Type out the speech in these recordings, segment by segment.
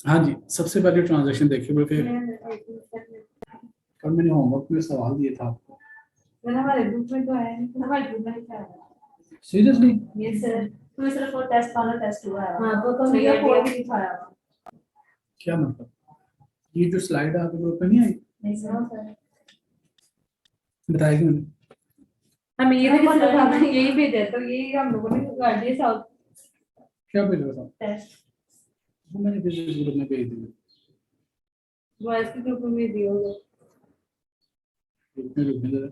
हाँ जी, सबसे पहले ट्रांजैक्शन देखिए, बल्कि कल मैंने होमवर्क में सवाल दिया था आपको। हमारे ग्रुप में तो आया नहीं, हमारे ग्रुप में क्या है? सीरियसली? यस सर, तुम्हें सिर्फ वो टेस्ट वाला टेस्ट हुआ है। हाँ तो तुम ये कोड भी दिखाया। क्या मतलब? ये जो स्लाइड आपके ग्रुप में नहीं आई? नहीं सर, बताया कि मैंने? हम ये भी सिर्फ आपने यही भेजा तो यही हम लोगों ने कर दिया सब क्या भेजा था? टेस्ट वो मैंने बिजनेस ग्रुप में भेज दिया। बॉयज के ग्रुप में दिए होंगे। ग्रुप में भेज दिया।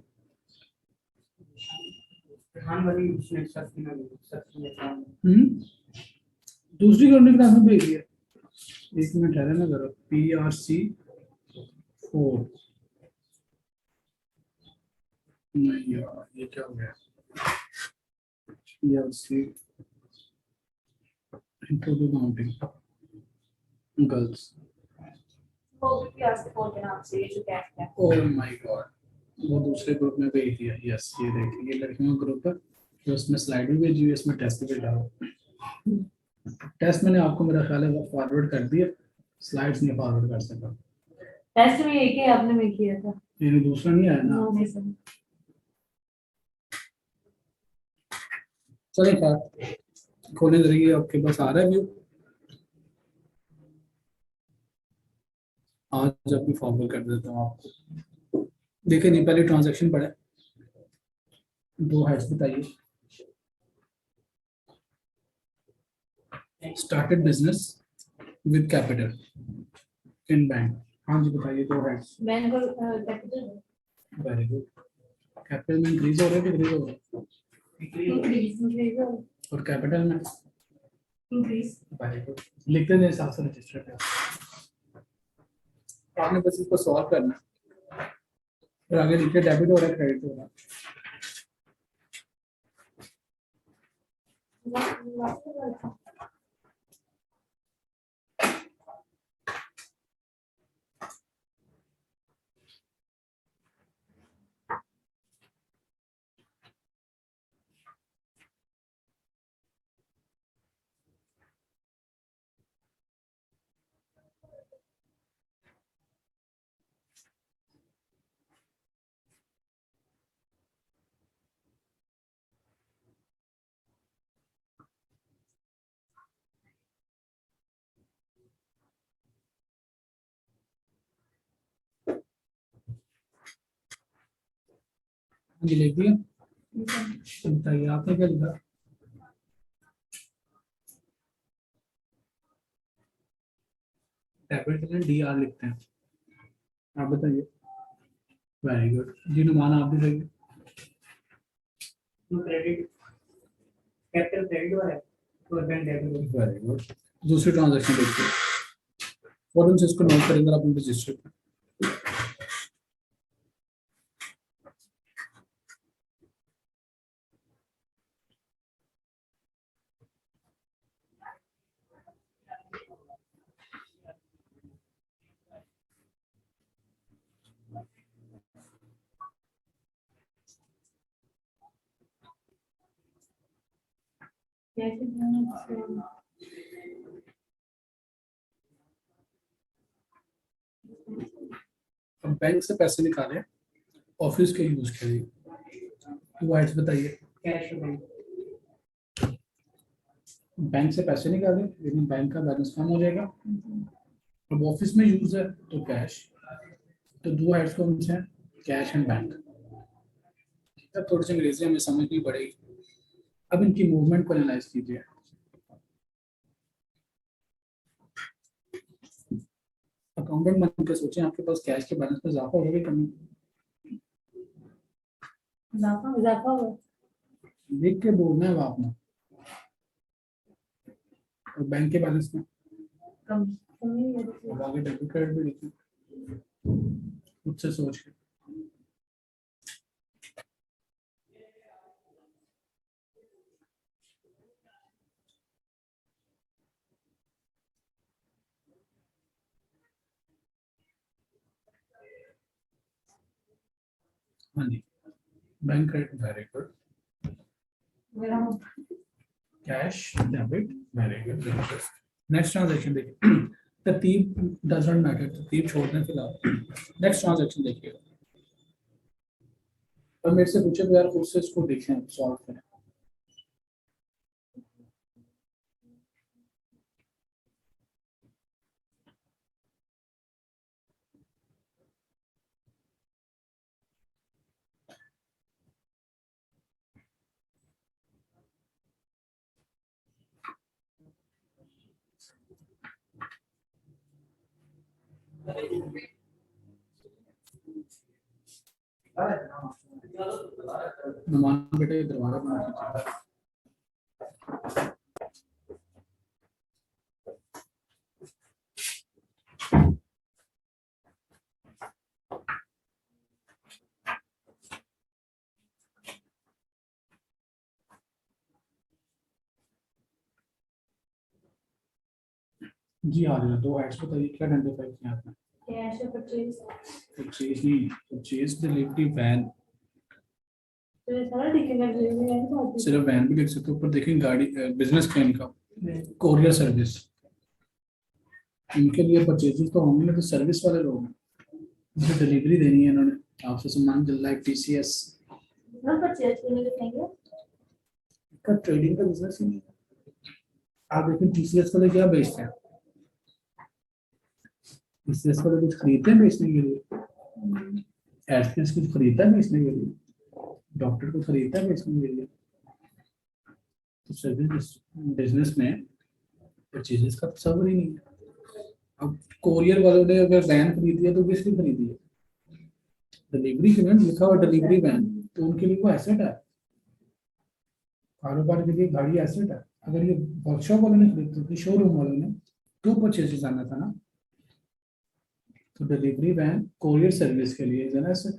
दूसरी करने की क्लास में भेज दिया। एक मिनट ठहरे ना जरा। PRC4 नहीं यार, ये क्या हो गया? PRC intro to counting girls. वो भी आज कोड के नाम से ये जो क्या है। ओह माय गॉड, वो दूसरे ग्रुप में भेज दिया। यस, ये देखिए, ये लड़कियों का ग्रुप है, तो उसमें स्लाइड भी भेजी हुई है, इसमें टेस्ट भी भेजा हुआ। टेस्ट मैंने आपको मेरा ख्याल है फॉरवर्ड कर दिया, स्लाइड्स नहीं फॉरवर्ड कर सका। टेस्ट में एक ही आपने में किया था, ये दूसरा नहीं आया ना? नहीं सर। चलिए खैर, खोलने जरिए आपके पास आ रहा है व्यू। आज अभी फॉरवर्ड कर देता हूँ आपको। देखिए नहीं, पहले ट्रांजैक्शन पढ़े, दो हेड्स बताइए। Started business with capital in bank. हाँ जी बताइए, दो हेड्स। बैंक और कैपिटल। Very good. कैपिटल में इंक्रीज हो रहा है कि डिक्रीज हो रहा इंक्रीज है? और कैपिटल में? इंक्रीज। Very good. लिखते हैं हिसाब से रजिस्टर पे। आपने बस इसको सॉल्व करना है, फिर आगे लिखिए डेबिट हो रहा है क्रेडिट हो रहा है। जी लिख दिया। बताइए आपने क्या लिखा? डेबिट में DR लिखते हैं। आप बताइए। वेरी गुड जी, नुमान आप भी सही। क्रेडिट, कैपिटल क्रेडिट हो रहा है और बैंक डेबिट। Very good. दूसरी ट्रांजैक्शन देखिए, फौरन से इसको नोट करेंगे अपने रजिस्टर पे। अब बैंक से पैसे निकाले ऑफिस के यूज के लिए, टू आइट्स बताइए। कैश बैंक, बैंक से पैसे निकाले लेकिन बैंक का बैलेंस कम हो जाएगा। अब ऑफिस में यूज है तो कैश, तो दो हेड्स कौन से हैं? Cash and bank. थोड़ी सी अंग्रेजी हमें समझनी पड़ेगी। अब इनकी मूवमेंट को एनालाइज कीजिए। अकाउंटेंट बन के सोचें, आपके पास कैश के बैलेंस में इजाफा होगा कि कमी? इजाफा हुआ। लिख के बोलना है आपने। और बैंक के बैलेंस में अब आगे डेबिट क्रेडिट भी लिखें खुद से सोच के। हाँ जी, bank credit, very good. Cash debit, very good. Next transaction देखिए, तरतीब डज नॉट मैटर, तरतीब छोड़ दें फिलहाल। नेक्स्ट ट्रांजैक्शन देखिएगा, और मेरे से पूछे तो यार खुद से इसको देखें, सॉल्व करें। मेहमान बेटे दरवाजा बंद कीजिए। जी हाँ जी, दो एड्स बताइए क्या आइडेंटिफाई किया आपने? कैश परचेज, परचेज नहीं, परचेज डिलीवरी वैन, तो ये सारा दिखेगा डिलीवरी है तो सिर्फ वैन भी लिख सकते हो। ऊपर देखें गाड़ी, बिजनेस क्लेम का, कोरियर सर्विस, इनके लिए परचेजेस तो होंगे ना, तो सर्विस वाले लोग हैं, जिसे डिलीवरी देनी है इन्होंने, आपसे सामान चल रहा है टीसीएस ना परचेज के लिए लिखेंगे। का, ट्रेडिंग का बिजनेस ही नहीं है। आप देखें टीसीएस वाले क्या बेचते हैं, टीसीएस वाले कुछ खरीदते हैं बेचने के लिए, एडसेंस कुछ खरीदता है बेचने के लिए, डॉक्टर को खरीदता है बेचने के लिए। तो सर्विस बिजनेस में परचेजेस का तस्वर ही नहीं है। अब कोरियर वालों ने अगर वैन खरीदी है तो किस लिए खरीदी है? डिलीवरी के लिए लिखा हुआ डिलीवरी वैन, तो उनके लिए वो एसेट है, कारोबार के लिए गाड़ी एसेट है। अगर ये वर्कशॉप वालों ने खरीदी थी, शोरूम वालों ने, तो परचेजेस आना था ना। तो डिलीवरी वैन कोरियर सर्विस के लिए है एसेट,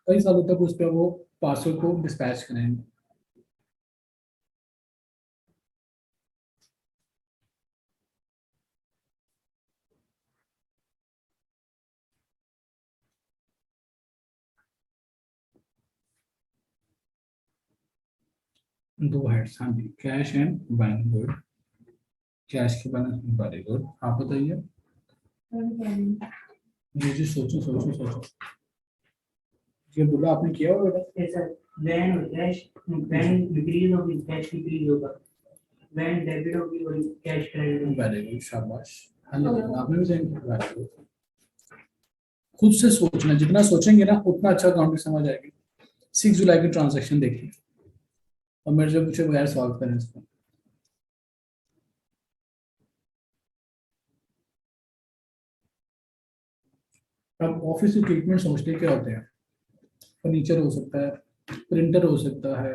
कई सालों तक उस पर वो पार्सल को डिस्पैच करेंगे। दो हेड्स, हाँ जी, cash and van, good. Cash के बैलेंस, वेरी गुड। आप बताइए। जी सोचो सोचो सोचो, ये बोला आपने किया होगा बेटा। ऐसा वैन और कैश, वैन डिक्रीज होगी कैश इंक्रीज होगा, वैन डेबिट होगी और कैश क्रेडिट होगा। वेरी गुड, शाबाश। हाँ जी, आपने भी सही किया, very good। खुद से सोचना, जितना सोचेंगे ना उतना अच्छा अकाउंटिंग समझ आएगी। 6 जुलाई की ट्रांजैक्शन देखिए, और मेरे से पूछे बगैर सॉल्व करें इसको। अब ऑफिस इक्विपमेंट सोचते क्या होते हैं? फर्नीचर हो सकता है, प्रिंटर हो सकता है,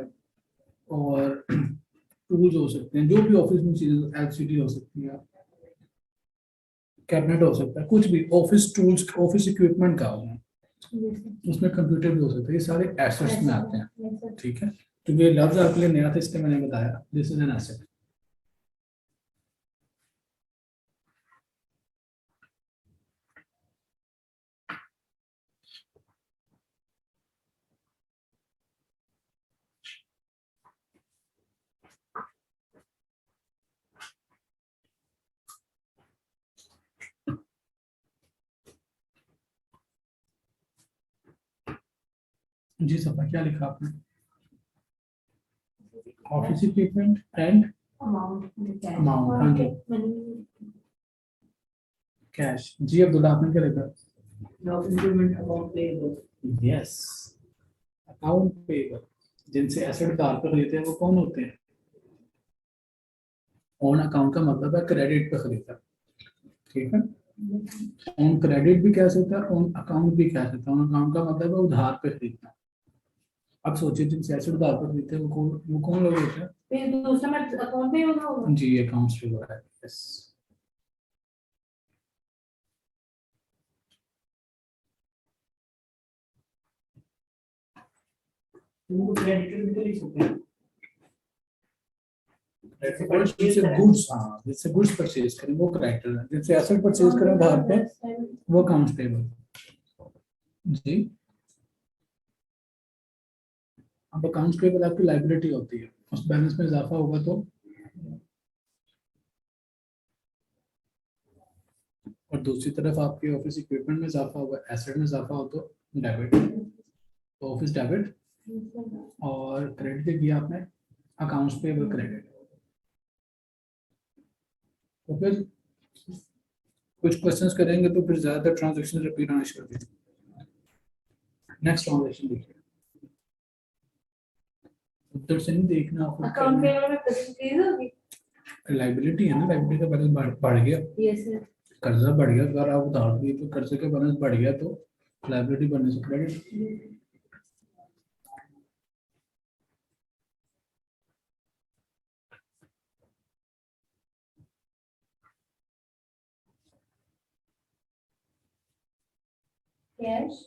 और टूल्स हो सकते हैं, जो भी ऑफिस में चीजें, एलसीडी हो सकती है, कैबिनेट हो सकता है, कुछ भी ऑफिस टूल्स, ऑफिस इक्विपमेंट का होना, उसमें कंप्यूटर भी हो सकता है, ये सारे एसेट्स में आते हैं। ठीक है, क्योंकि ये लफ्ज आपके लिए नया था इसलिए मैंने बताया, दिस इज एन एसेट। जी सफा, क्या लिखा आपने? ऑफिस इक्विपमेंट एंड अमाउंट, हाँ जी, कैश। जी अब्दुल्ला, आपने क्या लिखा? Document account payable. Yes, account payable. जिनसे एसेट उधार पर खरीदते हैं वो कौन होते हैं? ऑन अकाउंट का मतलब है क्रेडिट पे खरीदा। ठीक है, ऑन क्रेडिट भी कह सकता है, ऑन अकाउंट भी कह सकता है। ऑन अकाउंट का मतलब है उधार पे खरीदना। अब सोचिए जिनसे एसेट उधार पर खरीदते हैं वो कौन लोग होते हैं? फिर दूसरा मैं अकाउंट पे होगा। जी, अकाउंट्स पे है, यस। उनको क्रेडिटर भी तो लिख सकते हैं। जिनसे गुड्स, हाँ, जिनसे गुड्स परचेज करें वो क्रेडिटर है, जिनसे एसेट परचेज करें उधार पे वो अकाउंट्स पेबल। जी, अब अकाउंट्स पेबल आपकी लाइबिलिटी होती है, उस बैलेंस में इजाफा होगा तो और दूसरी तरफ आपके ऑफिस इक्विपमेंट में इजाफा हुआ, एसेट में इजाफा हो तो डेबिट, तो ऑफिस डेबिट, और क्रेडिट किया आपने अकाउंट्स पेबल क्रेडिट। तो फिर कुछ क्वेश्चंस करेंगे तो फिर ज्यादातर ट्रांजैक्शन रिपीट आना शुरू कर देंगे। नेक्स्ट ट्रांजैक्शन देखिए, उधर से नहीं देखना अकाउंट आपको, पेबल में परसेंटेज होगी। लाइबिलिटी है ना, लाइबिलिटी का बैलेंस बढ़ गया, यस सर। कर्जा बढ़ गया, अगर आप उधार दिए तो कर्जे का बैलेंस बढ़ गया तो लाइबिलिटी बढ़ने से क्रेडिट। कैश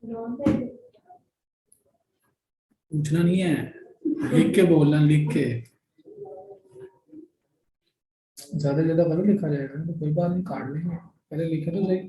लोन पे पूछना नहीं है, लिख के बोलना, लिख के, ज्यादा ज्यादा गलत लिखा जाएगा तो कोई बात नहीं, काट लेंगे, पहले लिखे तो सही।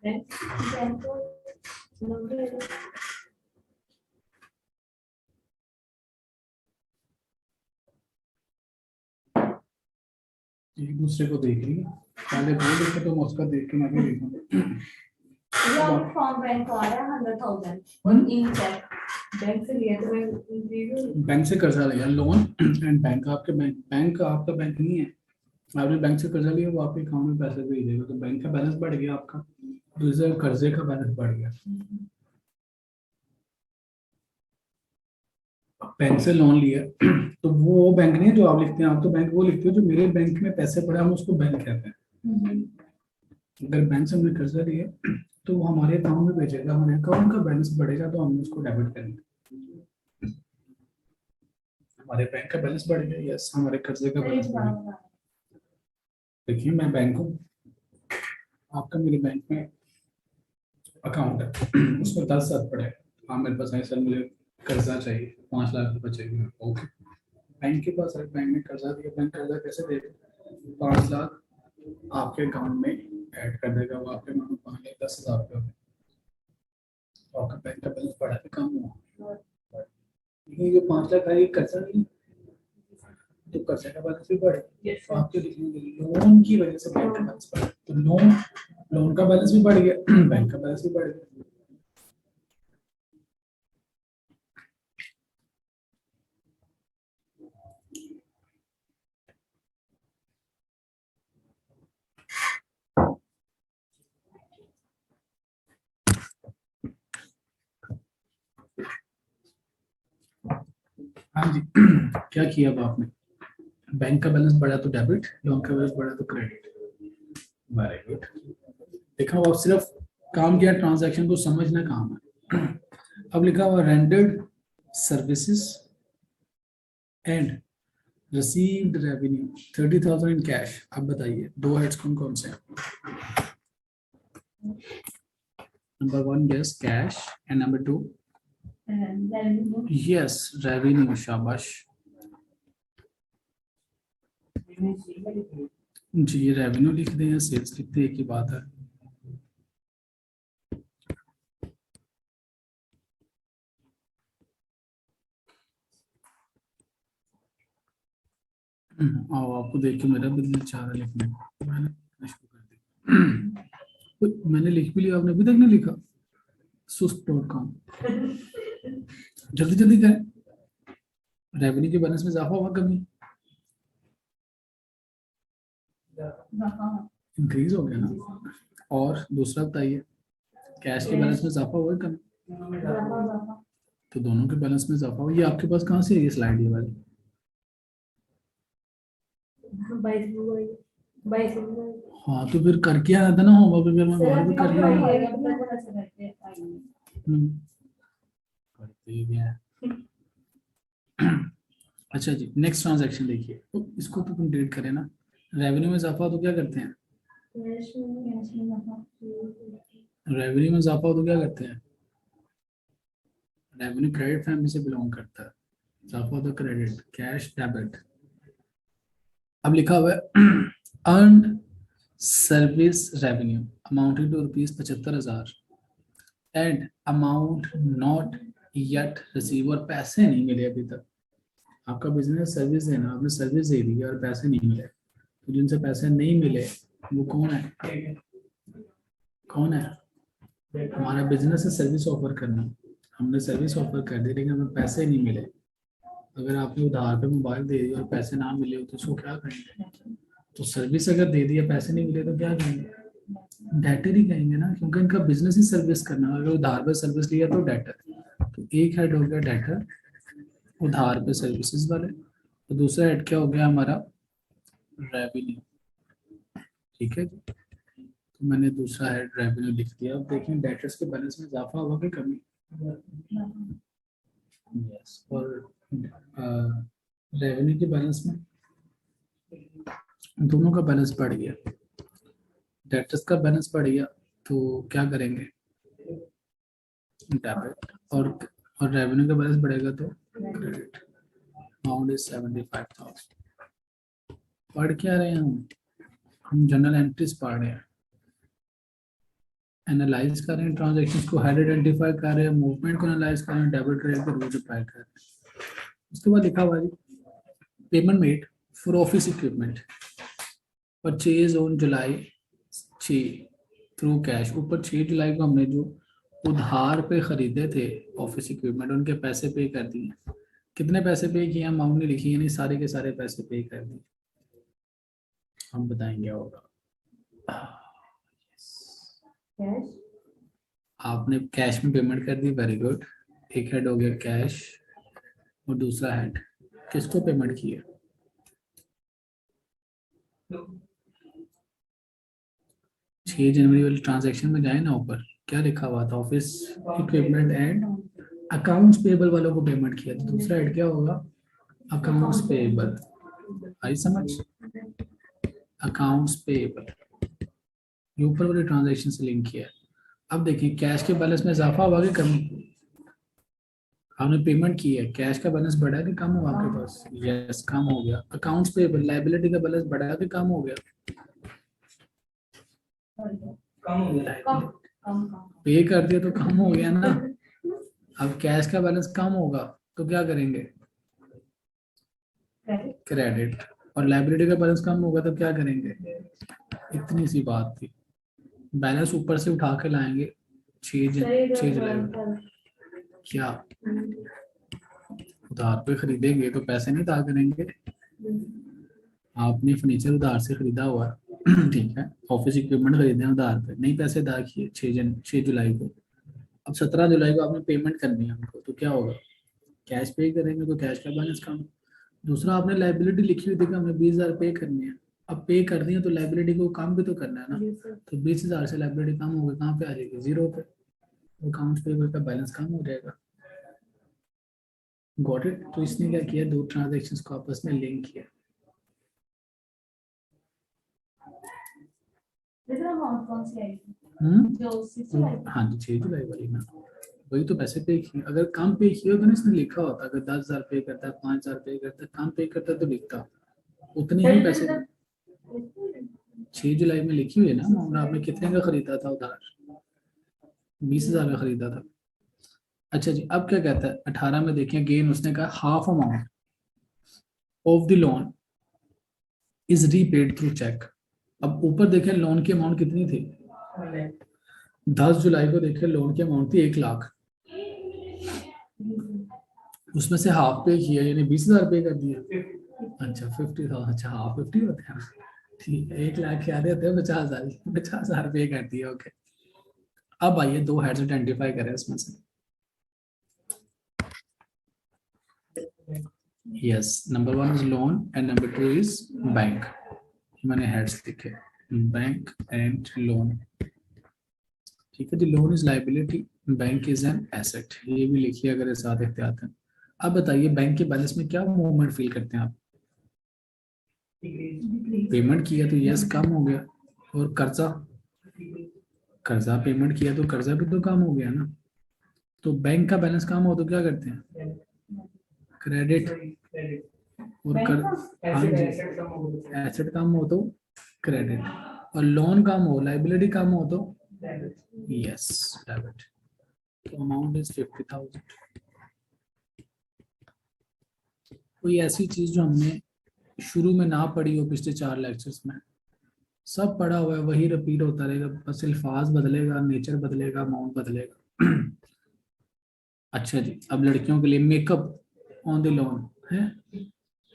बैंक लोन पे एक दूसरे को देख लिया, पहले वो लिखे तो मैं उसका देख के मैं भी लिखूंगा। लोन फ्रॉम बैंक आ रहा है 100,000 और इन चेक बैंक से लिया तो मैं बैंक से कर्जा लिया, लोन एंड बैंक आपके बैंक आपका बैंक नहीं है, आपने बैंक से कर्जा लिया, वो आपके अकाउंट में पैसे भेज देगा, तो बैंक का बैलेंस बढ़ गया आपका, दूसरे कर्जे का बैलेंस बढ़ गया। बैंक से लोन लिया तो वो बैंक नहीं है जो आप लिखते हैं, आप तो बैंक वो लिखते हो जो मेरे बैंक में पैसे पड़े, हम उसको बैंक कहते हैं। अगर बैंक से हमने कर्जा लिया तो वो हमारे अकाउंट में भेजेगा, हमारे अकाउंट का बैलेंस बढ़ेगा तो हम उसको डेबिट करेंगे। हमारे बैंक का बैलेंस बढ़ गया, यस, हमारे कर्जे का बैलेंस बढ़ गया। देखिए मैं बैंक हूँ, आपका मेरे बैंक में अकाउंट है, उसमें 10,000 पड़े, हाँ मेरे पास है सर, मुझे कर्जा चाहिए, 5 लाख रुपए चाहिए, ओके, बैंक के पास है, बैंक ने कर्जा दिया, बैंक कर्जा कैसे देगा, 5 लाख आपके अकाउंट में ऐड कर देगा, वो आपके अकाउंट में 5,10,000 रुपये हो गए, तो आपका बैंक का बैलेंस बढ़ा के कम हुआ। लेकिन जो 5 लाख है ये कर्जा नहीं, तो कर्जे का बैलेंस भी बढ़े, तो आपके लिखेंगे लोन की वजह से बैंक का बैलेंस बढ़ा, तो लोन का बैलेंस भी बढ़ गया, बैंक का बैलेंस भी बढ़ गया। हाँ जी, क्या किया अब आपने, बैंक का बैलेंस बढ़ा तो डेबिट, लोन का बैलेंस बढ़ा तो क्रेडिट, वेरी गुड। देखा अब सिर्फ काम किया, ट्रांजैक्शन को समझना काम है। अब लिखा हुआ rendered services and received revenue 30,000 in cash. अब बताइए दो हेड्स कौन कौन से हैं? Number 1 yes cash and number 2 yes revenue, शाबाश जी, ये रेवेन्यू लिख दें या सेल्स लिख दें, एक ही बात है। आओ आपको देख के मेरा भी दिल चाह रहा है लिखने को, मैंने लिखना शुरू कर दिया। तो मैंने लिख भी लिया, आपने अभी तक नहीं लिखा, सुस्त डॉट कॉम, जल्दी जल्दी करें। रेवेन्यू के बैलेंस में इजाफा हुआ कमी, इंक्रीज हो गया ना, और दूसरा बताइए कैश के बैलेंस में इजाफा हुआ कमी, तो दोनों के बैलेंस में इजाफा हुआ। ये आपके पास कहाँ से है ये स्लाइड ये वाली? 22 हाँ तो फिर करके आया था ना होमवर्क, फिर मैं वहां पे कर लिया। करते ही गया। अच्छा जी, नेक्स्ट ट्रांजैक्शन देखिए, तो इसको तो कंप्लीट करें ना। रेवेन्यू में इजाफा हो तो क्या करते हैं? रेवेन्यू में इजाफा हो तो क्या करते हैं? रेवेन्यू क्रेडिट फैमिली से बिलोंग करता है। इजाफा हो तो क्रेडिट, कैश, डेबिट। अब लिखा हुआ है earn service revenue amounting to ₹75,000 and amount not yet receive, और पैसे नहीं मिले अभी तक। आपका बिजनेस सर्विस देना, आपने सर्विस दे दी और पैसे नहीं मिले, तो जिनसे पैसे नहीं मिले वो कौन है? कौन है? हमारा बिजनेस है सर्विस ऑफर करना, हमने सर्विस ऑफर कर दी लेकिन हमें पैसे नहीं मिले। अगर आपने उधार पे मोबाइल दे दिया और पैसे ना मिले तो उसको क्या करेंगे? तो सर्विस अगर दे दिया पैसे नहीं मिले तो क्या करेंगे? डेटर ही कहेंगे ना, क्योंकि इनका बिजनेस ही सर्विस करना। अगर उधार पे सर्विस लिया तो डेटर। तो एक हेड हो गया डेटर, उधार पे सर्विसेज वाले, तो दूसरा हेड क्या हो गया हमारा? रेवेन्यू। ठीक है, तो मैंने दूसरा हेड रेवेन्यू लिख दिया। अब देखें डेटर्स के बैलेंस में इजाफा हुआ कि कमी? यस। और रेवेन्यू के बैलेंस में दोनों का बैलेंस बढ़ गया। डेटर्स का बैलेंस बढ़ गया तो क्या करेंगे? डेबिट। और रेवेन्यू का बैलेंस बढ़ेगा तो क्रेडिट। Amount is 75,000। पढ़ क्या रहे हैं हम जनरल एंट्रीज पढ़ रहे हैं, एनालाइज कर रहे हैं ट्रांजैक्शंस को, हेड आइडेंटिफाई कर रहे हैं, मूवमेंट को एनालाइज कर रहे हैं, डेबिट क्रेडिट के रूल्स अप्लाई कर रहे हैं। उसके बाद लिखा हुआ है payment made for office equipment purchase on July 6 through cash. ऊपर 6 जुलाई को हमने जो उधार पे खरीदे थे ऑफिस इक्विपमेंट, उनके पैसे पे कर दिए। कितने पैसे पे किए? अमाउंट नहीं लिखी, यानी सारे के सारे पैसे पे कर दिए। हम बताएंगे होगा। आपने कैश में पेमेंट कर दी, वेरी गुड। एक हेड हो गया कैश, और दूसरा हेड किसको पेमेंट किया? 6 जनवरी वाली ट्रांजैक्शन में जाए ना, ऊपर क्या लिखा हुआ था? Office equipment and accounts payable वालों को पेमेंट किया। तो दूसरा हेड क्या होगा? Accounts payable. आई समझ? अकाउंट्स पेबल ये ऊपर वाली ट्रांजैक्शन से लिंक किया है। अब देखिए कैश के बैलेंस में इजाफा हुआ कि कमी? आपने पेमेंट की है, कैश का बैलेंस बढ़ा कि कम हुआ आपके पास? यस, कम हो गया। अकाउंट्स पेबल लायबिलिटी का बैलेंस बढ़ा कि कम हो गया? कम हो गया। पे कर दिया तो कम हो गया ना। अब कैश का बैलेंस कम होगा तो क्या करेंगे? क्रेडिट। और लाइबिलिटी का बैलेंस कम होगा तो क्या करेंगे? इतनी सी बात थी। बैलेंस ऊपर से उठा के लाएंगे 6 जुलाई। क्या उधार पे खरीदेंगे तो पैसे नहीं अदा करेंगे? आपने फर्नीचर उधार से खरीदा हुआ है, ठीक है, ऑफिस इक्विपमेंट खरीदे हैं उधार पे, नहीं पैसे अदा किए 6 जुलाई को। अब 17 जुलाई को आपने पेमेंट करनी है हमको, तो क्या होगा? कैश पे करेंगे तो कैश का बैलेंस कम। दूसरा आपने लाइबिलिटी लिखी हुई थी कि हमें 20,000 पे करनी है। अब पे कर दिए तो लाइबिलिटी को काम भी तो करना है ना। तो 20,000 से लाइबिलिटी कम होगी, कहाँ पे आ जाएगी? 0 पे। तो अकाउंट्स पेबल का बैलेंस कम हो जाएगा। Got it? तो इसने क्या किया? दो ट्रांजैक्शंस को आपस में लिंक किया। हाँ जी, 6 जुलाई वाली ना, वही तो पैसे पे किए। अगर कम पे किए तो इसने लिखा होता, अगर 10,000 पे करता है, 5,000 पे करता है, कम पे करता है तो लिखता उतने ही पैसे। 6 जुलाई में लिखी हुई है ना अमाउंट। आपने कितने का खरीदा था उधार? 20,000 का खरीदा था। अच्छा जी, अब क्या कहता है 18 में देखें अगेन, उसने कहा half amount of the loan is repaid through cheque. अब ऊपर देखें लोन की अमाउंट कितनी थी? 10 जुलाई को देखें लोन की अमाउंट थी 1,00,000। उसमें से हाफ पे किया, यानी 20,000 पे कर दिया। अच्छा 50,000, अच्छा हाफ 50 होते हैं, ठीक है। 1,00,000 क्या देते हैं? 50,000, 50,000 पे कर दिया। ओके, अब आइए दो हेड्स आइडेंटिफाई करें इसमें से। Yes, number 1 is loan and number 2 is bank. मैंने हेड्स लिखे, बैंक एंड लोन। ठीक है जी, loan is liability, bank is an asset, ये भी लिखिए अगर इस साथ एहतियात है। अब बताइए बैंक के बैलेंस में क्या मूवमेंट फील करते हैं आप? पेमेंट किया तो यस कम हो गया, और कर्जा, कर्जा पेमेंट किया तो कर्जा भी तो कम हो गया ना। तो बैंक का बैलेंस कम हो तो क्या करते हैं? क्रेडिट। और कर, हाँ जी, एसेट कम हो तो क्रेडिट, और लोन कम हो, लाइबिलिटी कम हो तो यस डेबिट। तो अमाउंट इज 50,000। कोई ऐसी चीज जो हमने शुरू में ना पढ़ी हो पिछले 4 लेक्चर्स में, सब पढ़ा हुआ है, वही रिपीट होता रहेगा, बस अल्फाज बदलेगा, नेचर बदलेगा, अमाउंट बदलेगा। अच्छा जी, अब लड़कियों के लिए मेकअप ऑन द लोन है,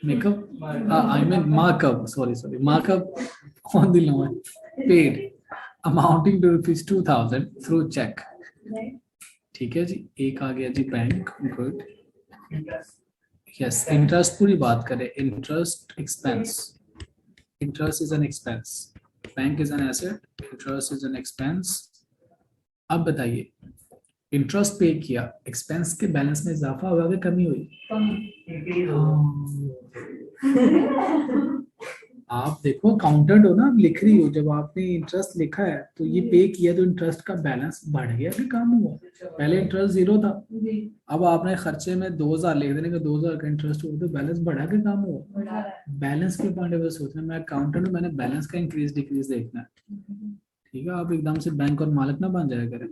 makeup I mean markup, sorry markup on the loan paid amounting to ₹2,000 through cheque. ठीक है जी, एक आ गया जी बैंक, गुड। यस, इंटरेस्ट पूरी बात करें, interest expense, interest is an expense, bank is an asset, interest is an expense. अब बताइए, इंटरेस्ट पे किया, एक्सपेंस के बैलेंस में इजाफा हुआ कि कमी हुई? आप देखो अकाउंटेंट हो ना, आप लिख रही हो, जब आपने इंटरेस्ट लिखा है तो ये पे किया तो इंटरेस्ट का बैलेंस बढ़ गया कि कम हुआ? पहले इंटरेस्ट 0 था, अब आपने खर्चे में 2,000 लिख देने का, 2,000 का इंटरेस्ट हुआ तो बैलेंस बढ़ा कि कम हुआ? बैलेंस के पॉइंट ऑफ व्यू सोचना, मैं अकाउंटेंट हूँ, मैंने बैलेंस का इंक्रीज डिक्रीज देखना है। ठीक है, आप एकदम से बैंक और मालिक ना बन जाया करें।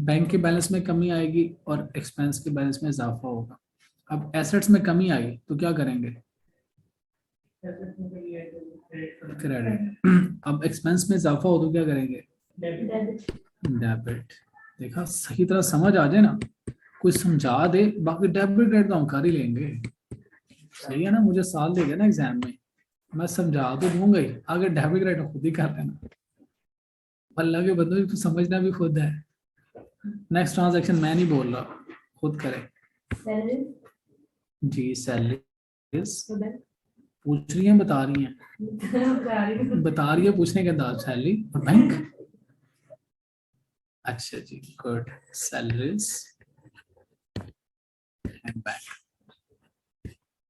बैंक के बैलेंस में कमी आएगी और एक्सपेंस के बैलेंस में इजाफा होगा। अब एसेट्स में कमी आई तो क्या करेंगे? क्रेडिट। अब एक्सपेंस में इजाफा हो तो क्या करेंगे? डेबिट। देखा, सही तरह समझ आ जाए ना, कोई समझा दे, बाकी डेबिट क्रेडिट तो हम कर ही लेंगे। सही है ना, मुझे साल देगा ना एग्जाम में, मैं समझा तो दूंगा ही, आगे डेबिट क्रेडिट खुद ही कर लेना। अल्लाह के बंदों को समझना भी खुद है। नेक्स्ट ट्रांजैक्शन मैं नहीं बोल रहा, खुद करें जी। सैलरी पूछ रही है, बता रही है, बता रही है, पूछने के बाद सैलरी और बैंक। अच्छा जी, गुड, सैलरीज एंड बैंक।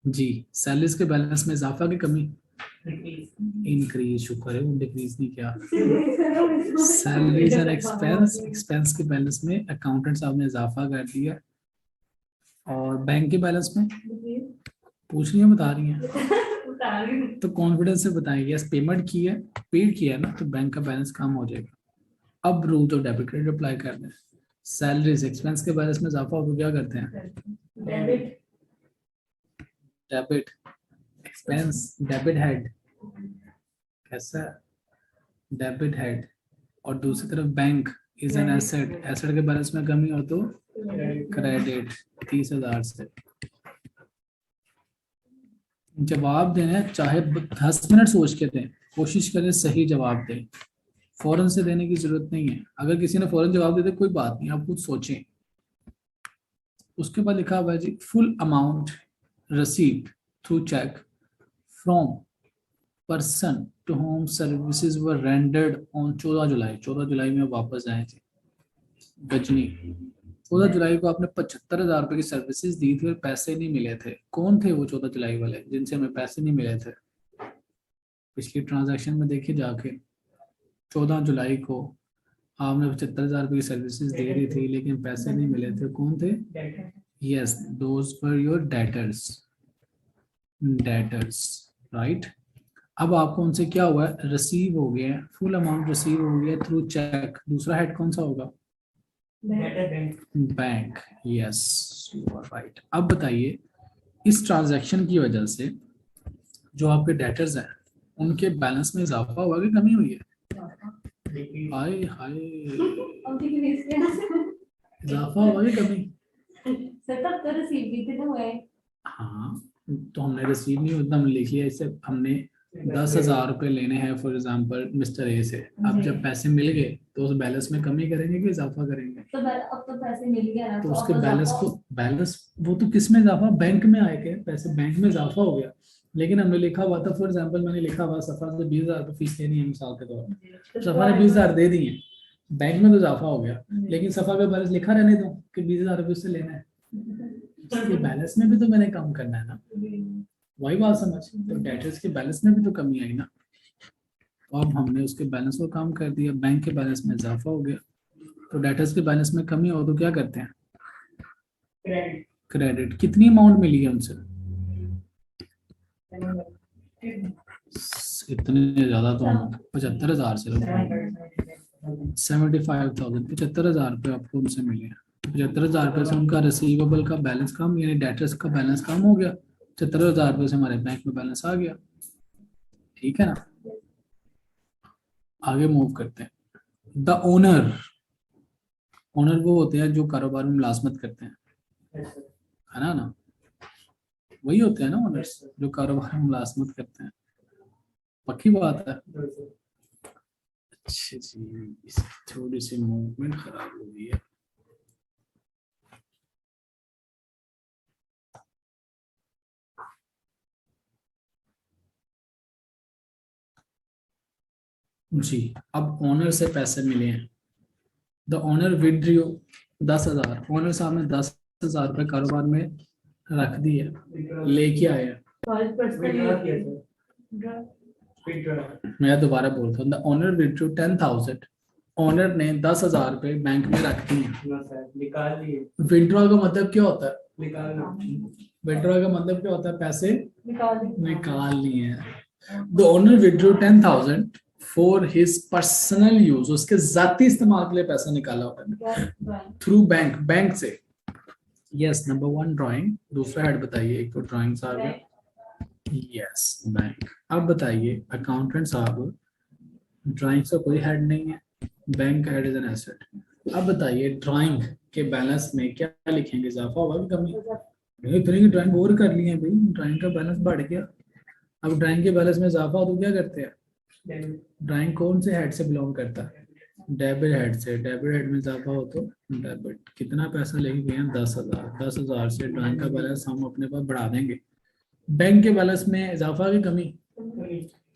जी, सैलरीज के बैलेंस में इजाफा की कमी? इंक्रीज, शुक्र है वो डिक्रीज नहीं किया। सैलरीज एंड एक्सपेंस, एक्सपेंस के बैलेंस में अकाउंटेंट साहब ने इजाफा कर दिया, और बैंक के बैलेंस में पूछ रही है, बता रही है, तो कॉन्फिडेंस से बताएंगे यस पेमेंट की है, पेड किया है ना, तो बैंक का बैलेंस कम हो जाएगा। अब रूल तो डेबिट क्रेडिट अप्लाई कर दें। सैलरीज एक्सपेंस के बैलेंस में इजाफा हो तो क्या करते हैं? डेबिट एक्सपेंस, डेबिट हेड, कैसा? Debit head. और दूसरी तरफ bank is an asset, asset के बैलेंस में कमी हो तो क्रेडिट 30,000 से। जवाब देना चाहे 10 मिनट सोच के दें, कोशिश करें सही जवाब दें, फौरन से देने की जरूरत नहीं है। अगर किसी ने फौरन जवाब दे दे कोई बात नहीं, आप कुछ सोचें। उसके बाद लिखा हुआ है जी, full amount received through cheque from person to whom services were rendered on 14 July. 14 जुलाई में वापस आए थे गजनी। 14 जुलाई को आपने 75,000 रुपए की सर्विसेज दी थी और पैसे नहीं मिले थे। कौन थे वो 14 जुलाई वाले जिनसे हमें पैसे नहीं मिले थे? पिछली ट्रांजैक्शन में देखिए जाके, 14 जुलाई को आपने 75,000 रुपए की सर्विसेज दे रही थी लेकिन पैसे नहीं मिले थे। कौन थे? Yes, those were your debtors, debtors, right. अब आपको उनसे क्या हुआ है? रिसीव हो गया, फुल अमाउंट रिसीव हो गया थ्रू चेक। दूसरा हेड कौन सा होगा? Bank. Yes, you are right. अब बताइए, इस ट्रांजैक्शन की वजह से जो आपके डेटर्स हैं उनके बैलेंस में इजाफा हुआ कि कमी हुई है? हाय हाय, इजाफा हुआ कि कमी? तो रिसीव भी तो हुआ है। हाँ, तो हमने रिसीव नहीं होता, हमने लिख लिया इसे, हमने 10,000 रुपए लेने हैं फॉर एग्जाम्पल मिस्टर ए से। अब जब पैसे मिल गए तो उस बैलेंस में कमी करेंगे कि इजाफा करेंगे? तो अब तो पैसे मिल गया ना, तो तो उसके अब बैलेंस इजाफा- को बैलेंस वो तो किस में इजाफा, बैंक में आए के पैसे, बैंक में इजाफा हो गया। लेकिन हमने लिखा हुआ था फॉर एग्जाम्पल, मैंने लिखा हुआ सफा से 20,000 रुपये फीस लेनी है मिसाल के तौर पर, सफा ने 20,000 दे दिए, बैंक में तो इजाफा हो गया, लेकिन सफा का बैलेंस लिखा रहने दो कि 20,000 रुपये उससे लेना है, उसके बैलेंस में भी तो मैंने काम करना है ना, वही बात समझ। तो डेटर्स के बैलेंस में भी तो कमी आई ना, अब हमने उसके बैलेंस को काम कर दिया, बैंक के बैलेंस में इजाफा हो गया। तो डेटर्स के बैलेंस में कमी हो तो क्या करते हैं? क्रेडिट। क्रेडिट। कितनी अमाउंट मिली है उनसे? इतने ज्यादा तो हम 75,000 से 75,000, 75,000 रुपये आपको उनसे मिले हैं। 75,000 रुपये से उनका रिसीवेबल का बैलेंस कम, यानी डेटर्स का बैलेंस कम हो गया। 75,000 रुपये से हमारे बैंक में बैलेंस आ गया, ठीक है ना। आगे मूव करते हैं। द ओनर, ओनर वो होते हैं जो कारोबार में मुलाजमत करते हैं, है ना, वही होते हैं ना ओनर्स जो कारोबार में मुलाजमत करते हैं, पक्की बात है। अच्छा जी, इसकी थोड़ी सी मूवमेंट खराब हो गई है। जी, अब ओनर से पैसे मिले हैं। द ओनर विड्रॉ 10,000, ओनर साहब ने 10,000 रुपये कारोबार में रख दिए, लेके आए हैं। मैं दोबारा बोलता हूँ, द ओनर विड्रॉ 10,000, ओनर ने 10,000 रुपये बैंक में रख दिए। निकाल लिए। विड्रॉ का मतलब क्या होता है? निकालना। विड्रॉ का मतलब क्या होता है? पैसे निकाल निकाल लिए हैं। The owner withdraw 10,000 for his personal use, उसके जाती इस्तेमाल के लिए पैसा निकाला होता है थ्रू बैंक, बैंक से। Yes, number 1 drawing. दूसरा हेड बताइए, एक तो ड्राइंग आ गया, यस बैंक। अब बताइए अकाउंटेंट साहब, ड्राइंग से कोई हेड नहीं है, bank head is an asset. अब बताइए ड्राइंग के बैलेंस में क्या लिखेंगे, इजाफा होगा कि कमी? इतनी की ड्राइंग और कर ली है भाई, ड्राइंग का बैलेंस बढ़ गया। अब ड्राइंग के बैलेंस में इजाफा हो तो क्या करते हैं? ड्राइंग कौन से हेड से बिलोंग करता है? डेबिट हेड से। डेबिट हेड में इजाफा हो तो डेबिट। कितना पैसा लेके गए हैं? 10,000। 10,000 से ड्राइंग का बैलेंस हम अपने पास बढ़ा देंगे। बैंक के बैलेंस में इजाफा की कमी?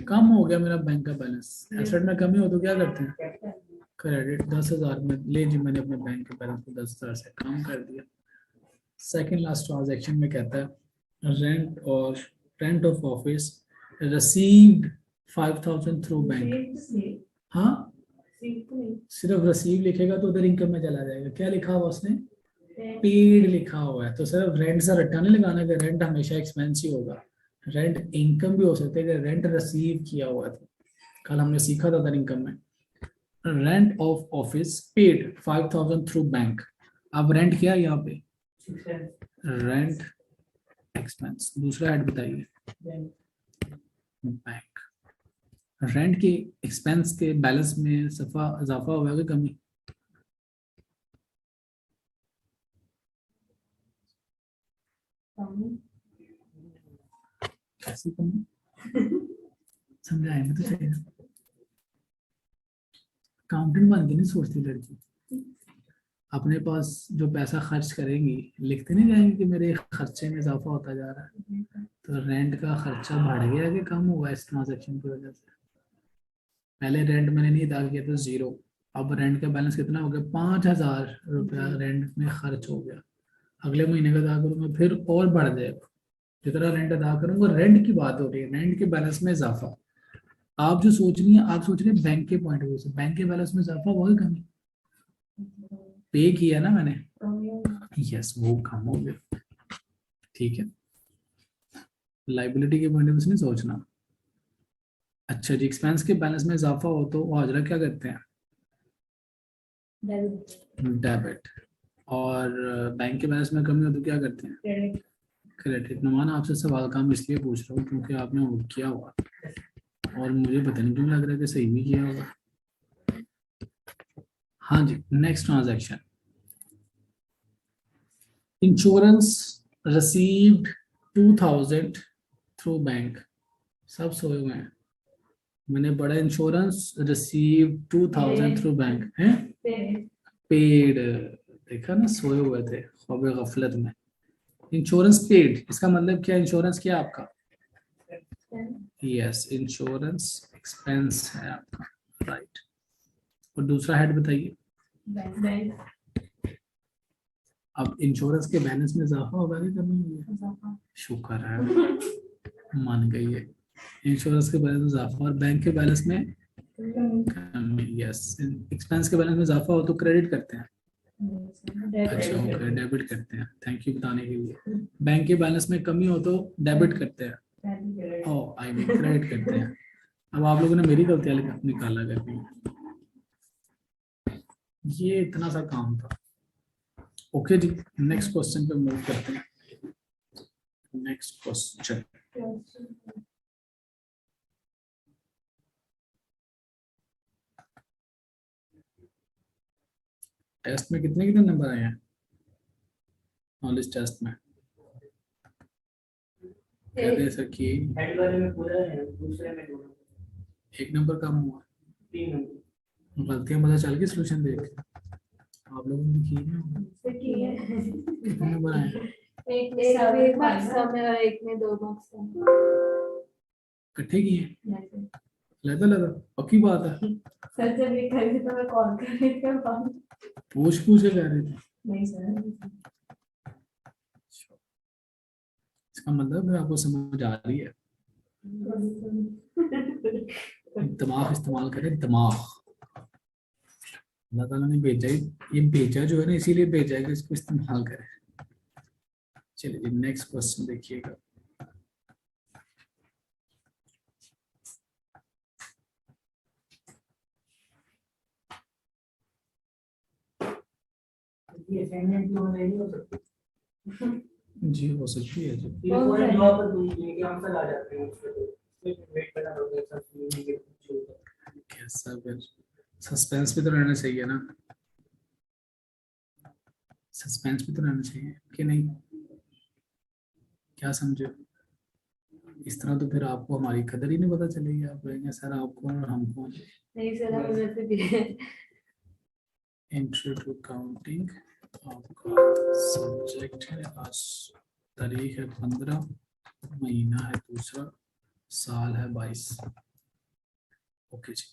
कम हो गया मेरा बैंक का बैलेंस। एसेट में कमी हो तो क्या करते हैं? क्रेडिट। 10,000 में ले जी, मैंने अपने बैंक के बैलेंस को 10,000 से कम कर दिया। सेकेंड लास्ट ट्रांजेक्शन में कहता है रेंट और rent of office received 5,000 through bank. हाँ, सिर्फ रिसीव लिखेगा तो उधर इनकम में चला जाएगा। क्या लिखा हुआ उसने? पेड लिखा हुआ है, तो सिर्फ रेंट से रट्टा नहीं लगाना कि रेंट हमेशा एक्सपेंस ही होगा। रेंट इनकम भी हो सकता है कि रेंट रिसीव किया हुआ था, कल हमने सीखा था अदर इनकम में। Rent of office paid 5,000 through bank. अब रेंट क्या है यहाँ पे? Rent expense. दूसरा हेड बताइए, बैंक। रेंट के एक्सपेंस के बैलेंस में सफा इजाफा हुआ है कमी? कैसी कमी? समझाए मैं तो चाहिए। अकाउंटेंट बन के नहीं सोचती लड़की, अपने पास जो पैसा खर्च करेंगी लिखते नहीं जाएंगे कि मेरे खर्चे में इजाफा होता जा रहा है। तो रेंट का खर्चा बढ़ गया कि कम हुआ इस ट्रांजैक्शन की वजह से? पहले रेंट मैंने नहीं अदा किया तो 0, अब रेंट का बैलेंस कितना हो गया? 5,000 रुपया रेंट में खर्च हो गया। अगले महीने का अदा करूंगा फिर और बढ़ जाएगा, जितना रेंट अदा करूंगा। रेंट की बात हो रही है, रेंट के बैलेंस में इजाफा। आप जो सोच रही हैं, आप सोच रहे हैं बैंक के पॉइंट ऑफ व्यू से, बैंक के बैलेंस में इजाफा हुआ है कमी? पे किया ना मैंने, यस वो कम हो गया, ठीक है। लाइबिलिटी के पॉइंट ऑफ व्यू से नहीं सोचना। अच्छा जी, एक्सपेंस के बैलेंस में इजाफा हो तो वो हाजरा क्या करते हैं? डेबिट। और बैंक के बैलेंस में कमी हो तो क्या करते हैं? क्रेडिट। नुमान आपसे सवाल काम इसलिए पूछ रहा हूँ क्योंकि आपने वो किया हुआ और मुझे पता नहीं क्यों लग रहा है कि सही भी किया होगा। हाँ जी, next transaction, insurance received 2,000 through bank. सब सोए हुए हैं। मैंने बड़ा इंश्योरेंस रिसीव 2000 थ्रू बैंक है। पेड, देखा ना, सोए हुए थे ख्वाब गफलत में। इंश्योरेंस पेड, इसका मतलब क्या? इंश्योरेंस क्या है आपका? यस, इंश्योरेंस एक्सपेंस है आपका, राइट। और दूसरा हेड बताइए। अब इंश्योरेंस के बैलेंस में इजाफा होगा कि कमी हुई है? शुक्र है, मान गई है। इंश्योरेंस के बैलेंस में इजाफा और बैंक के बैलेंस में कमी। यस, एक्सपेंस के बैलेंस में इजाफा हो तो क्रेडिट करते हैं। अच्छा, ओके, डेबिट करते हैं। थैंक यू बताने के लिए। बैंक के बैलेंस में कमी हो तो डेबिट करते हैं। ओ आई मीन क्रेडिट करते हैं। अब आप लोगों ने मेरी गलतियां निकाला करके, ये इतना सा काम था। ओके जी, नेक्स्ट क्वेश्चन पे मूव करते हैं। नेक्स्ट क्वेश्चन, टेस्ट में कितने कितने नंबर आए हैं नॉलेज टेस्ट में? कहते हैं सर कि हेड वाले में पूरा है, दूसरे में 2 नंबर, 1 नंबर कम हुआ। 3 नंबर। गलतियां पता चल गई सोल्यूशन देख के? आप लोगों ने की है? कितने नंबर आए हैं? एक में मार्क्स था मेरा, एक में 2 मार्क्स था। इकट्ठे किए हैं? लगा लगा, पक्की बात है? सर जब ये कर रही तो मैं कॉल कर रही थी। पूछ पूछ के कह रहे थे? नहीं सर। इसका मतलब है आपको समझ आ रही है। दिमाग इस्तेमाल करें, दिमाग। अल्लाह ताला ने भेजा ही, ये भेजा जो है ना, इसीलिए भेजा है कि इसको इस्तेमाल करें। चलिए नेक्स्ट क्वेश्चन देखिएगा। ये असाइनमेंट जो नहीं हो सकती, जी हो सकती है जी। ये पूरे जॉब पर दूसरे के आंसर आ जाते हैं, उसमें वेट करना पड़ता है, सब नहीं है कुछ होता है। कैसा फिर सस्पेंस भी तो रहना चाहिए ना, सस्पेंस भी तो रहना चाहिए कि नहीं? क्या समझे? इस तरह तो फिर आपको हमारी कदर ही नहीं पता चलेगी। आप कहेंगे सर आप कौन और हम कौन। नहीं सर, हम वैसे भी एंट्री टू काउंटिंग, आपका सब्जेक्ट है, आज तारीख है 15, महीना है दूसरा, साल है 22। ओके जी,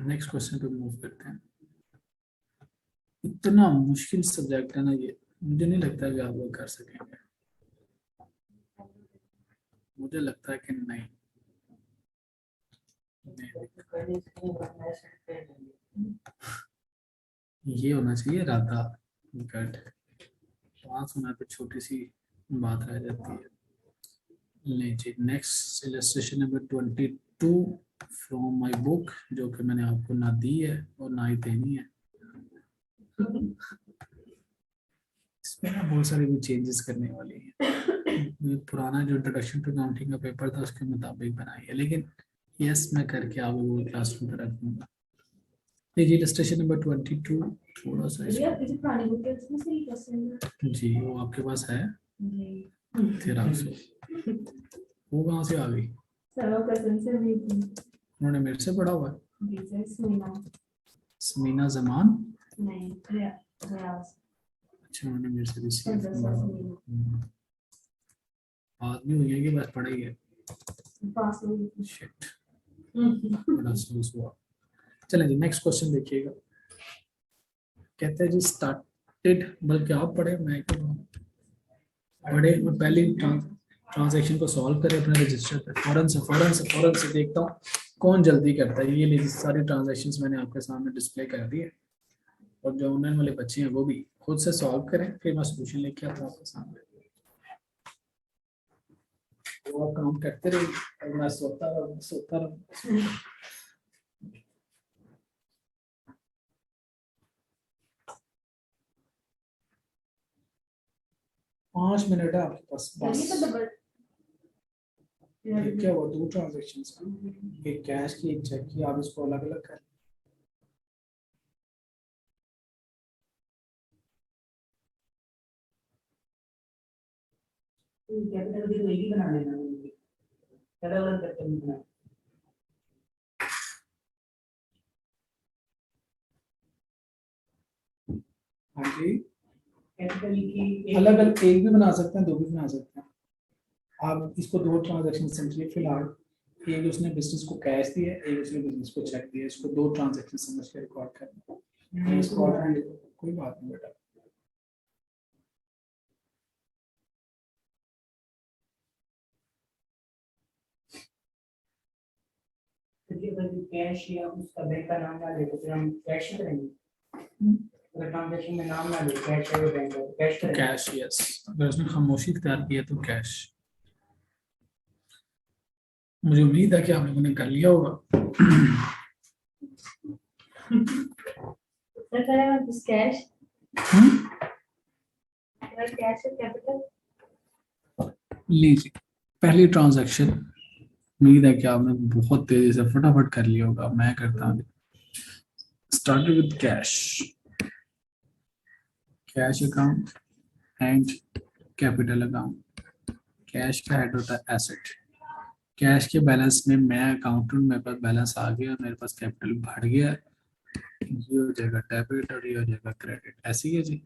नेक्स्ट क्वेश्चन पे मूव करते हैं। इतना मुश्किल सब्जेक्ट है ना ये, मुझे नहीं लगता कि आप लोग कर सकेंगे। मुझे लगता है कि नहीं, करने से नहीं बनना है, सेट कर देंगे। ये होना चाहिए राधा गट। पास होना पे छोटी सी बात रह जाती है। लीजिए next illustration number 22 from my book, जो कि मैंने आपको ना दी है और ना ही देनी है। इसमें ना बहुत सारी भी चेंजेस करने वाली है। पुराना जो इंट्रोडक्शन टू काउंटिंग का पेपर था उसके मुताबिक बनाई है, लेकिन यस मैं करके आप लोगों को क्लासरूम पर रख दूंगा। लीजिए इलस्ट्रेशन नंबर 22, थोड़ा सा भैया आपकी जो पुरानी बुक है उसमें से ही क्वेश्चन जी वो आपके पास है। जी फिर आपसे वो कहाँ से आ गई? सर वो क्वेश्चन से भी थी। उन्होंने मेरे से पढ़ा हुआ है। जी सर, सुनना समीना जमान, नहीं भैया भैया अच्छा उन्होंने मेरे से रिसीव सर सर आदमी हुई है कि बस पढ़ा ही है। पास हुई। शिट, बड़ा अफसोस हुआ। चलें जी नेक्स्ट क्वेश्चन देखिएगा। कहते हैं जी स्टार्टेड, बल्कि आप पढ़े मैं क्यों पढ़े, और पहले ट्रांजैक्शन को सॉल्व करें अपने रजिस्टर पे। फौरन से देखता हूँ कौन जल्दी करता है। ये लीजिए सारी ट्रांजैक्शंस मैंने आपके सामने डिस्प्ले कर दी है, और जो ऑनलाइन वाले बच्चे हैं वो भी खुद से सॉल्व करें, फिर मैं सोल्यूशन लेके आता हूँ आपके सामने। वो आप काम करते रहिए और मैं सोता रहूँ। 5 मिनट है आपके पास बस। ये क्या हुआ, 2 ट्रांजैक्शंस, एक कैश की एक चेक की, आप इसको अलग अलग कर। कैपिटल की तो एक ही बना लेना। अलग अलग करके लिखना है। हाँ जी, कैपिटल की अलग अलग एक भी बना सकते हैं, दो भी बना सकते हैं। आप इसको दो ट्रांजैक्शन समझिए फिलहाल। एक उसने बिजनेस को कैश दिया, एक उसने बिजनेस को चेक दिया, इसको दो ट्रांजैक्शन समझ के रिकॉर्ड करना है। इसको कोई बात नहीं बेटा। अगर कैश या उसका बैंक का नाम ना ले तो फिर हम कैश ही करेंगे। अगर ट्रांजैक्शन में नाम ना ले कैश या बैंक का, तो कैश करेंगे। Cash, yes. अगर उसने खामोशी इख्तियार की है तो कैश। मुझे उम्मीद है कि आप लोगों ने कर लिया होगा। सर करेगा दिस कैश हम्म? कैश है कैपिटल। लीजिए, पहली ट्रांजैक्शन, उम्मीद है कि आपने बहुत तेजी से फटाफट कर लिया होगा। मैं करता हूँ। Start with cash, cash account and capital account. Cash का हेड होता है एसेट। कैश के बैलेंस में मैं अकाउंटेंट, मेरे पास बैलेंस आ गया, मेरे पास कैपिटल बढ़ गया, ये हो जाएगा डेबिट और ये हो जाएगा क्रेडिट। ऐसी है जी।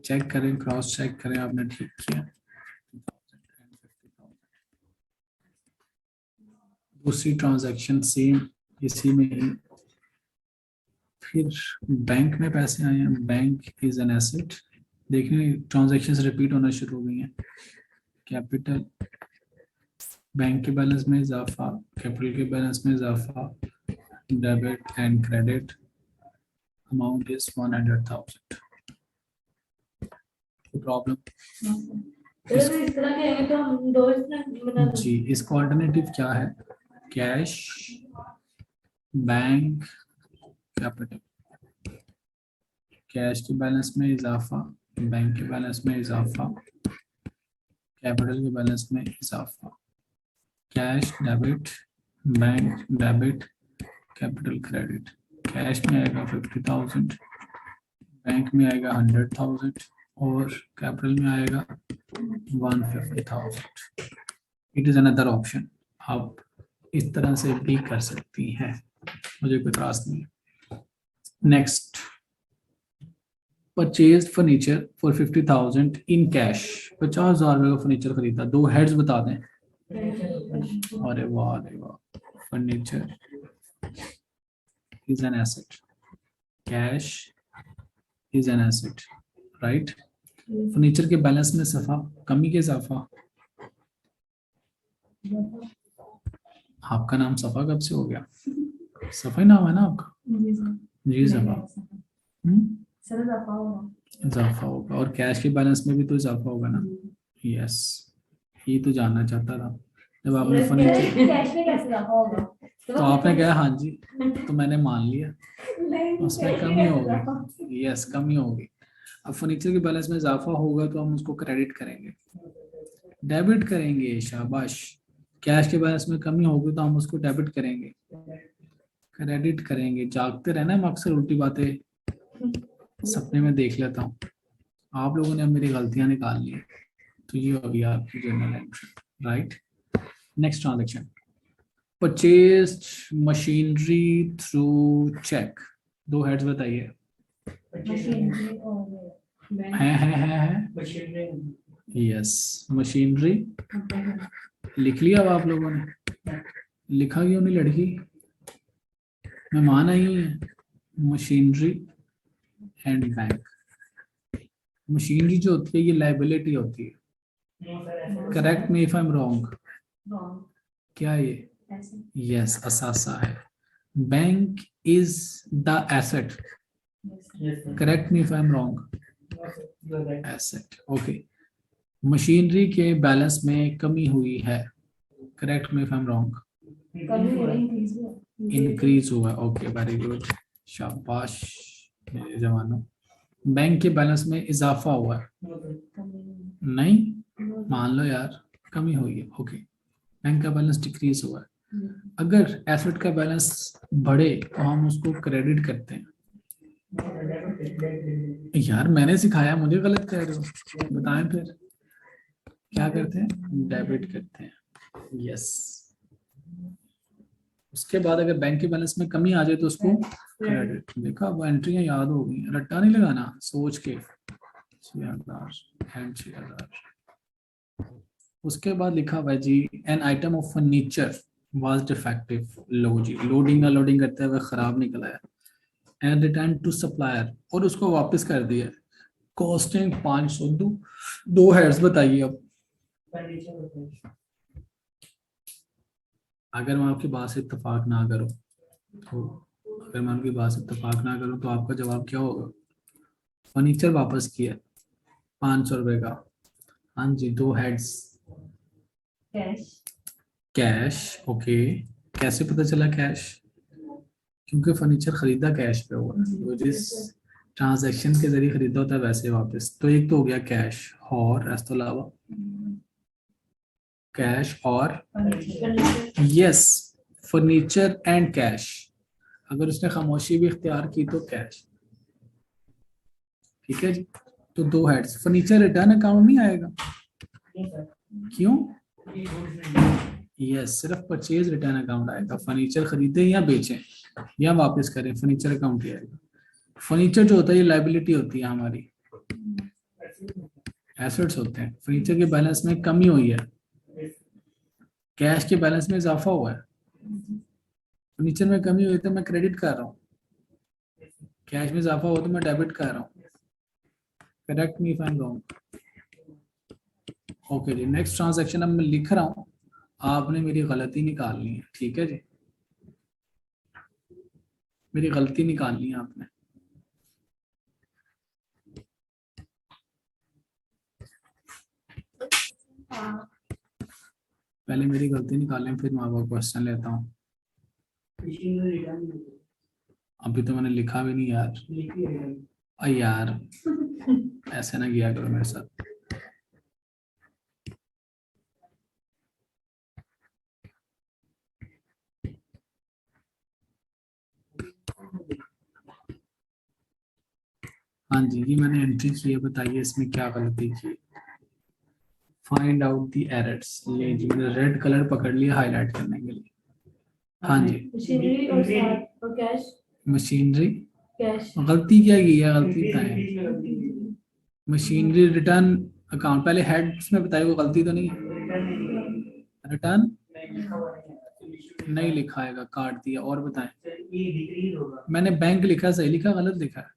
चेक करें, क्रॉस चेक करें, आपने ठीक किया। दूसरी ट्रांजैक्शन सेम इसी में ही। फिर बैंक में पैसे आए हैं, बैंक इज एन एसेट। देखिए ट्रांजैक्शंस रिपीट होना शुरू हो गई हैं। कैपिटल, बैंक के बैलेंस में इजाफा, कैपिटल के बैलेंस में इजाफा, debit and credit. Amount is 100,000। Problem तो इस तरह कहेंगे तो हम दो इसमें बना जी, इसका ऑल्टरनेटिव क्या है? Cash, bank, capital. कैश के बैलेंस में इजाफा, बैंक के बैलेंस में इजाफा, कैपिटल के बैलेंस में इजाफा। Cash debit, bank debit, capital credit. Cash में आएगा 50,000, बैंक में आएगा 100,000 और कैपिटल में आएगा 150,000। It is another option. आप इस तरह से भी कर सकती हैं, मुझे कोई त्रास नहीं है। Next, purchase furniture for 50,000 in cash. 50,000 रुपये का फर्नीचर खरीदा। दो हेड्स बता दें। अरे वाह, अरे वाह। Furniture is an asset, cash is an asset, right. Furniture के बैलेंस में सफा, कमी के इजाफा। आपका नाम सफा कब से हो गया? सफा ही नाम है ना आपका? जी सफा। सर इजाफा होगा। इजाफा होगा, और कैश के बैलेंस में भी तो इजाफा होगा ना। यस, ये तो जानना चाहता था जब आपने फर्नीचर। कैश में कैसे इजाफा होगा? तो आपने कहा हाँ जी, तो मैंने मान लिया उसमें कमी होगी। यस, कमी होगी। अब फर्नीचर के बैलेंस में इजाफा होगा तो हम उसको क्रेडिट करेंगे, डेबिट करेंगे। शाबाश। कैश के बैलेंस में कमी होगी तो हम उसको डेबिट करेंगे, क्रेडिट करेंगे। जागते रहना है, मैं अक्सर उल्टी बातें सपने में देख लेता हूँ। आप लोगों ने अब मेरी गलतियां निकाल ली, तो ये होगी आपकी journal entry, right. Next transaction, purchased machinery through cheque. दो हेड्स बताइए। मशीनरी और बैंक। है यस, मशीनरी। लिख लिया अब आप लोगों ने? लिखा क्यों नहीं लड़की? मेहमान आई है। Machinery and bank. मशीनरी जो होती है ये लाइबिलिटी होती है। Correct me if I am wrong. क्या ये? यस, असासा है। Bank is the asset. Correct me if I am wrong. Asset, okay. Machinery के बैलेंस में कमी हुई है। Correct me if I am wrong. Increase हुआ, ओके, वेरी गुड, शाबाश मेरे जवानों। बैंक के बैलेंस में इजाफा हुआ है। नहीं, मान लो यार कमी हुई है, ओके। बैंक का बैलेंस डिक्रीज हुआ है। अगर एसेट का बैलेंस बढ़े तो हम उसको क्रेडिट करते हैं। यार मैंने सिखाया, मुझे गलत कह रहे हो? बताएं फिर क्या करते हैं? डेबिट करते हैं। यस। उसके बाद अगर बैंक के बैलेंस में कमी आ जाए तो उसको क्रेडिट। देखा, अब एंट्रियां याद हो गई, रट्टा नहीं लगाना, सोच के। 6,000 एंड 6,000। उसके बाद लिखा हुआ है जी, an item of furniture was defective. लो जी, लोडिंग ना लोडिंग करते हुए खराब निकला है, एंड रिटर्न टू सप्लायर, और उसको वापस कर दिया। कॉस्टिंग 500। दो हेड्स बताइए अब। फर्नीचर होता है। अगर मैं आपकी बात से इत्तेफाक ना करूं तो, अगर मैं आपकी बात से इत्तेफाक ना करूं तो आपका जवाब क्या होगा? फर्नीचर वापस किया 500 रुपए का। हाँ जी, दो हेड्स। कैश। Cash, okay. कैसे पता चला कैश? क्योंकि फर्नीचर खरीदा कैश पे हुआ है, तो जिस ट्रांजैक्शन के जरिए खरीदा होता है वैसे वापस। तो एक तो हो गया कैश, और इसके अलावा कैश और यस, फर्नीचर एंड कैश। अगर उसने खामोशी भी इख्तियार की तो कैश। ठीक है जी। तो दो हेड्स। फर्नीचर रिटर्न अकाउंट नहीं आएगा, नहीं सर, क्यों? ये goods नहीं। यस, सिर्फ परचेज रिटर्न अकाउंट आएगा। फर्नीचर खरीदे या बेचें या वापस करें, फर्नीचर अकाउंट ही आएगा। फर्नीचर जो होता है ये लाइबिलिटी होती है हमारी, एसेट्स होते हैं। फर्नीचर के बैलेंस में कमी हुई है, कैश के बैलेंस में इजाफा हुआ है। फर्नीचर में कमी हुई तो मैं क्रेडिट कर रहा हूँ, कैश में इजाफा हुआ तो मैं डेबिट कर रहा हूँ। Correct me if I am wrong. Okay जी, नेक्स्ट ट्रांजैक्शन अब मैं लिख रहा हूँ, आपने मेरी गलती निकालनी है। ठीक है जी, मेरी गलती निकालनी है आपने। हाँ। पहले मेरी गलती निकालें, फिर मैं आपका क्वेश्चन लेता हूँ। मशीन में रिटर्न नहीं होता। अभी तो मैंने लिखा भी नहीं यार। लिखिए रिटर्न। यार ऐसे ना किया करो मेरे साथ। हाँ जी, ये मैंने एंट्री की है, बताइए इसमें क्या गलती की। Find out the errors. ये जी मैंने रेड कलर पकड़ लिया हाईलाइट करने के लिए। हाँ जी, मशीनरी और साथ और कैश। मशीनरी। कैश। गलती क्या की है, गलती बताएं। बीच में गलती की। मशीनरी रिटर्न अकाउंट, पहले हेड्स में बताइए, वो गलती तो नहीं है। रिटर्न नहीं रिटर्न लिखा हुआ नहीं है। तो issue नहीं लिखा आएगा, काट दिया। और बताएं। सर, ये डिक्रीज होगा। मैंने बैंक लिखा, सही लिखा गलत लिखा है?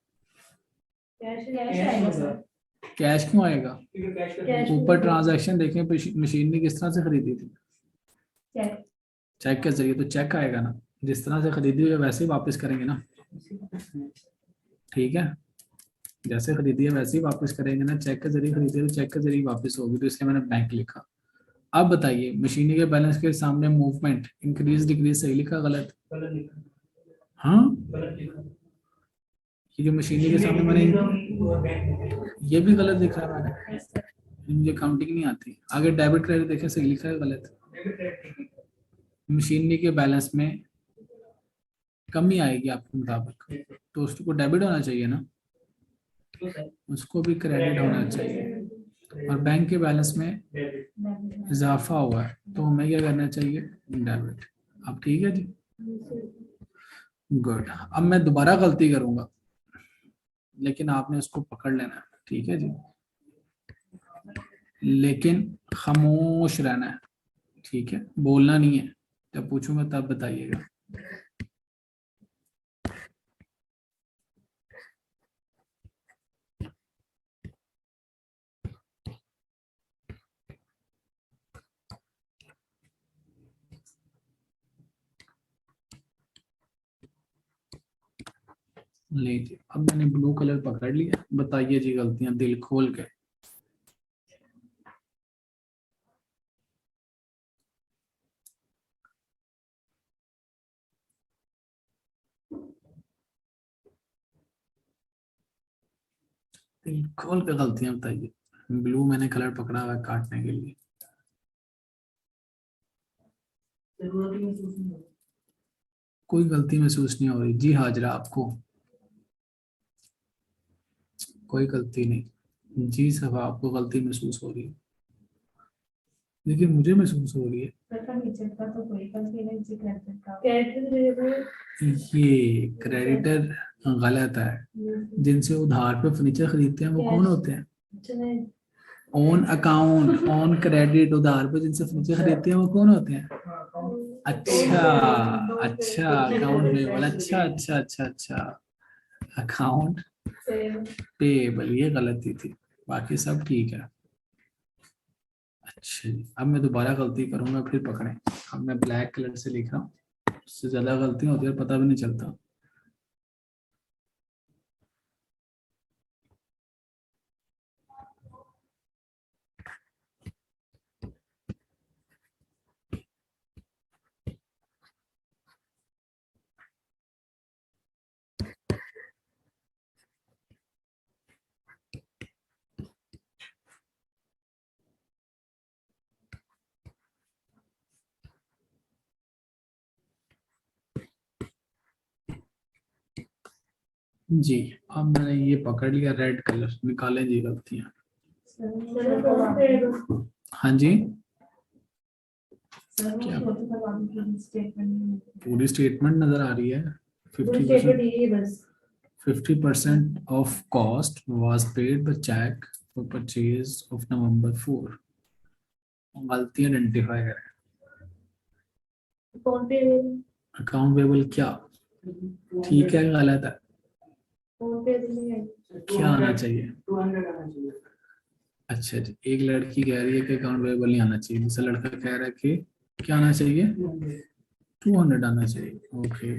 कैश कैश आएगा सर। कैश क्यों आएगा? क्योंकि कैश का कैश ऊपर ट्रांजैक्शन देखें, मशीनरी किस तरह से खरीदी थी? चेक। चेक के जरिए, तो चेक आएगा ना। जिस तरह से खरीदी हुई है वैसे ही वापस करेंगे ना। ठीक है, जैसे खरीदी है वैसे ही वापस करेंगे ना। चेक के जरिए खरीदी है तो चेक के जरिए वापस होगी, तो इसलिए मैंने बैंक लिखा। अब बताइए, मशीनरी के बैलेंस के सामने मूवमेंट इंक्रीज डिक्रीज सही लिखा गलत? गलत लिखा। हाँ, गलत लिखा। ये जो मशीनरी के सामने मैंने, ये भी गलत लिखा है मैंने। मुझे काउंटिंग नहीं आती। आगे डेबिट क्रेडिट देखें, सही लिखा है गलत? मशीनरी के बैलेंस में कमी आएगी आपके मुताबिक, तो उसको डेबिट होना चाहिए ना, उसको भी क्रेडिट होना चाहिए। और बैंक के बैलेंस में इजाफा हुआ है तो हमें क्या करना चाहिए? डेबिट। अब ठीक है जी, गुड। अब मैं दोबारा गलती करूंगा, लेकिन आपने उसको पकड़ लेना है। ठीक है जी, लेकिन खामोश रहना है। ठीक है, बोलना नहीं है, जब पूछूंगा तब बताइएगा। लीजिए, अब मैंने ब्लू कलर पकड़ लिया, बताइए जी गलतियां दिल खोल के। दिल खोल के गलतियां बताइए। ब्लू मैंने कलर पकड़ा हुआ है काटने के लिए। जरूरत ही महसूस नहीं होती। कोई गलती महसूस नहीं हो रही जी हाजरा आपको? कोई गलती नहीं जी, सब आपको गलती महसूस हो रही है। देखिए मुझे महसूस हो रही है फर्नीचर का तो कोई गलती नहीं जी, क्रेडिट का ये क्रेडिटर गलत है। जिनसे उधार पे फर्नीचर खरीदते हैं वो कौन होते हैं? ऑन अकाउंट, ऑन क्रेडिट, उधार पे जिनसे फर्नीचर खरीदते हैं वो कौन होते हैं? अच्छा अच्छा, अकाउंट पेबल, अच्छा अच्छा अच्छा अच्छा, अकाउंट पेबल, ये गलती थी, बाकी सब ठीक है। अच्छा जी, अब मैं दोबारा गलती करूंगा फिर पकड़ें। अब मैं ब्लैक कलर से लिख रहा हूँ, उससे ज्यादा गलती होती है पता भी नहीं चलता। जी, अब मैंने ये पकड़ लिया, रेड कलर, निकालें जी गलतियां। हाँ जी, क्या पूरी स्टेटमेंट नजर आ रही है? 50% off cost was paid by cheque for purchase of November 4। गलतियां आइडेंटिफाई करें। अकाउंट पेबल क्या ठीक है गलत है? क्या आना चाहिए? 200 आना चाहिए। अच्छा जी, एक लड़की कह रही है कि अकाउंट पेबल नहीं आना चाहिए, दूसरा लड़का कह रहा है कि क्या आना चाहिए? 200 आना चाहिए। ओके,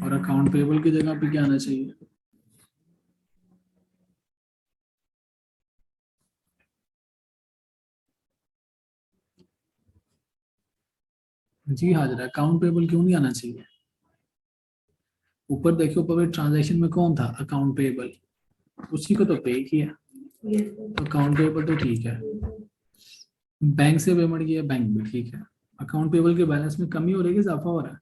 और अकाउंट पेबल की जगह पे क्या आना चाहिए? जी हाजरा, अकाउंट पेबल क्यों नहीं आना चाहिए? ऊपर देखिए, ऊपर ट्रांजैक्शन में कौन था? अकाउंट पेबल, उसी को तो पे किया, तो अकाउंट पेबल तो ठीक है। बैंक से पेमेंट किया, बैंक भी ठीक है। अकाउंट पेबल के बैलेंस में कमी हो रही है, इजाफा हो रहा है?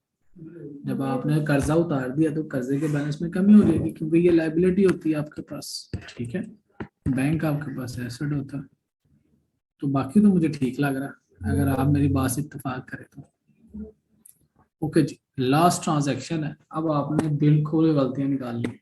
जब आपने कर्जा उतार दिया तो कर्जे के बैलेंस में कमी हो रही है, क्योंकि ये लाइबिलिटी होती है आपके पास, ठीक है। बैंक आपके पास एसेट होता है। तो बाकी तो मुझे ठीक लग रहा है, अगर आप मेरी बात से इत्तेफाक करें तो। ओके जी, लास्ट ट्रांजैक्शन है, अब आपने दिल खोल के गलतियां निकाल ली।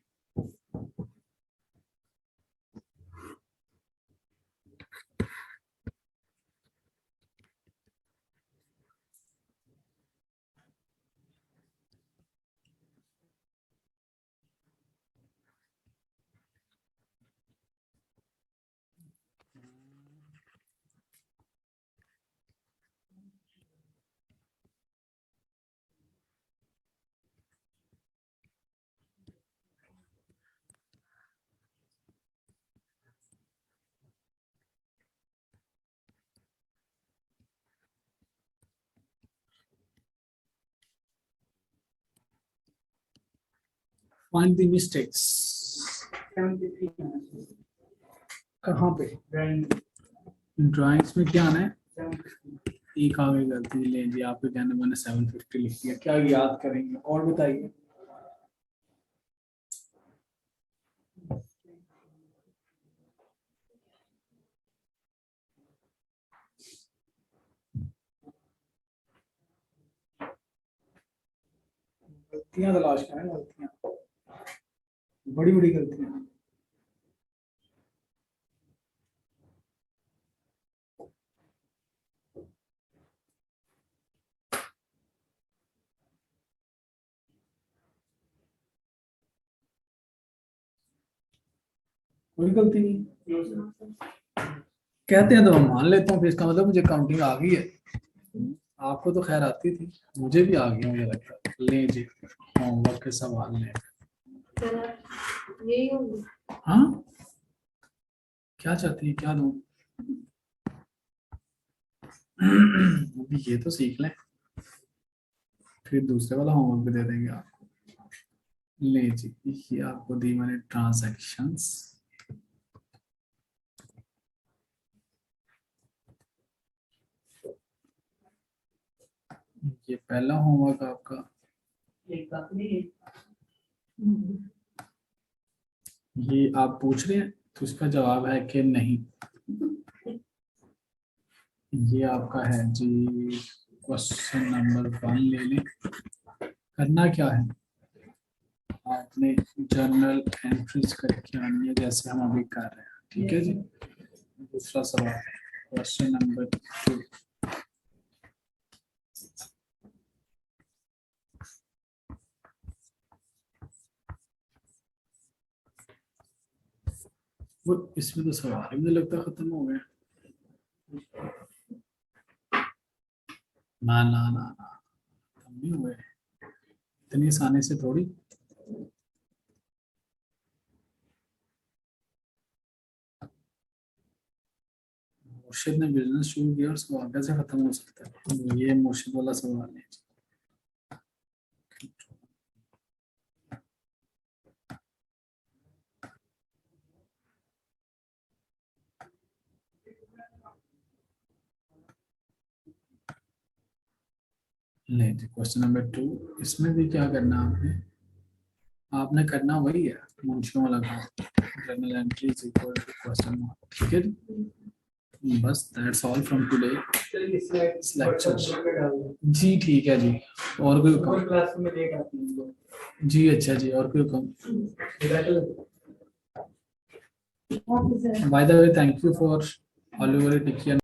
Find the mistakes. 73 आना चाहिए। कहाँ पे? ड्राइंग ड्राइंग्स में क्या आना है? 750। एक आगे गलती ले जी, आपके कहने मैंने 750 लिख दिया, क्या याद करेंगे और बताइए। गलतियां तलाश करें, गलतियां, बड़ी बड़ी गलतियां। कोई गलती नहीं कहते हैं तो मैं मान लेता हूँ, फिर इसका मतलब मुझे काउंटिंग आ गई है। आपको तो खैर आती थी, मुझे भी आ गया, मुझे लगता है। ले जी, होमवर्क के सवाल लें। यही होंगे। हाँ, क्या चाहती है, क्या दूं? अभी ये तो सीख लें, फिर दूसरे वाला होमवर्क भी दे देंगे आपको। ले जी, ये आपको दी मैंने ट्रांजैक्शंस। ये पहला होमवर्क आपका। एक बात नहीं ये आप पूछ रहे हैं तो इसका जवाब है कि नहीं। ये आपका है जी, क्वेश्चन नंबर 1 ले लें। करना क्या है, आपने जर्नल एंट्रीज करके आनी है जैसे हम अभी कर रहे हैं, ठीक है जी। दूसरा सवाल, क्वेश्चन नंबर 2। वो इसमें तो सवाल ही मुझे लगता है खत्म हो गए। ना ना ना ना, खत्म नहीं हुए इतनी आसानी से थोड़ी। मुर्शिद ने बिजनेस शुरू किया और सवाल कैसे खत्म हो सकता है, ये मुर्शिद वाला सवाल है। नहीं जी, क्वेश्चन नंबर 2, इसमें भी क्या करना है आपने, आपने करना वही है मुंशियों वाला काम, journal entry is equal to question mark, ठीक है जी। बस that's all from today lecture जी, ठीक है जी। और कोई हुक्म क्लास में लेट आती है लोग। जी? अच्छा जी, और कोई हुक्म? Okay, sir. By the way, thank you for all your टिकिया।